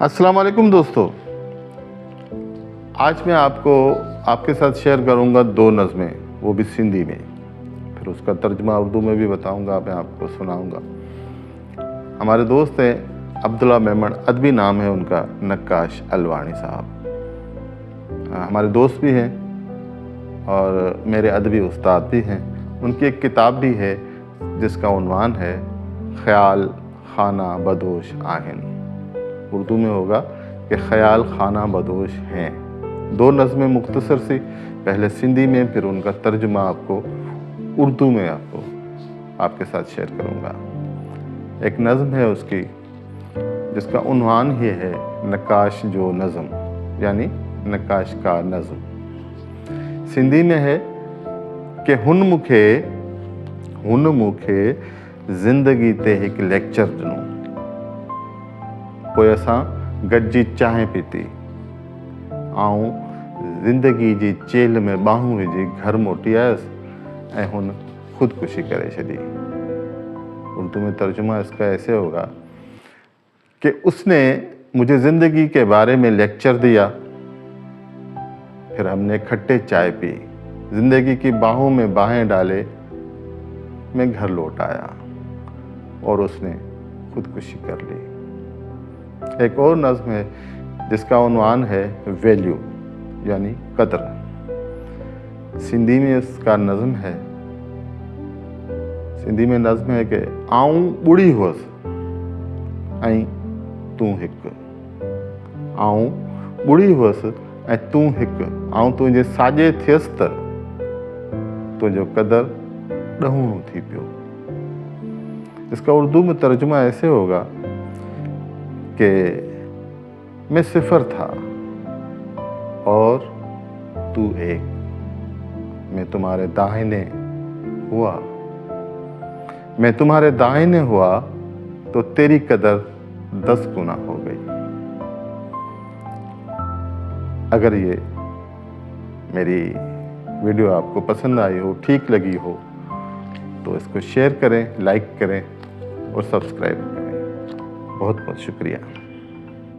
अस्सलाम वालेकुम दोस्तों, आज मैं आपके साथ शेयर करूंगा दो नज़में, वो भी सिंधी में। फिर उसका तर्जुमा उर्दू में भी बताऊंगा, मैं आपको सुनाऊंगा। हमारे दोस्त हैं अब्दुल्ला मेमन, अदबी नाम है उनका, नक्काश अलवानी साहब। हमारे दोस्त भी हैं और मेरे अदबी उस्ताद भी हैं। उनकी एक किताब भी है जिसका उन्वान है ख़याल खाना बदोश आहिन। उर्दू में होगा कि ख़याल खाना बदोश हैं। दो नज़में मुख्तसर सी, पहले सिंधी में, फिर उनका तर्जुमा आपको उर्दू में आपके साथ शेयर करूँगा। एक नज़म है उसकी जिसका उन्वान ही है नक्काश जो नज़म, यानी नक्काश का नज़म। सिंधी में है कि हुन मुखे ज़िंदगी ते एक लेक्चर ॾिनो, पोइ असां गॾिजी चांहि पीती, आऊं ज़िंदगी जी चेल में ॿाहूं विझी घर मोटी आयसि ऐं हुन ख़ुदकुशी करे छॾी। उर्दू में तर्जुमा इसका ऐसे होगा कि उसने मुझे ज़िंदगी के बारे में लेक्चर दिया, फिर हमने इकट्ठे चाय पी, ज़िंदगी की बाहों में बाहें डाले, मैं घर लौट आया और उसने खुदकुशी कर ली। एक और नज़्म है जिसका उन्वान है वैल्यू, यानी कदर। सिंधी में इसका नज़्म है, सिंधी में नज़्म है कि आऊं ॿुड़ी हुअसि ऐं तूं हिकु, आऊं ॿुड़ी हुअसि ऐं तूं हिकु, आऊं तुंहिंजे साॼे थियसि त तुंहिंजो कदर ॾहूणो थी पियो। इसका उर्दू में तर्जुमा ऐसे होगा कि मैं सिफर था और तू एक, मैं तुम्हारे दाहिने हुआ, मैं तुम्हारे दाहिने हुआ तो तेरी कदर 10 गुना हो गई। अगर ये मेरी वीडियो आपको पसंद आई हो, ठीक लगी हो, तो इसको शेयर करें, लाइक करें और सब्सक्राइब करें। बहुत बहुत शुक्रिया।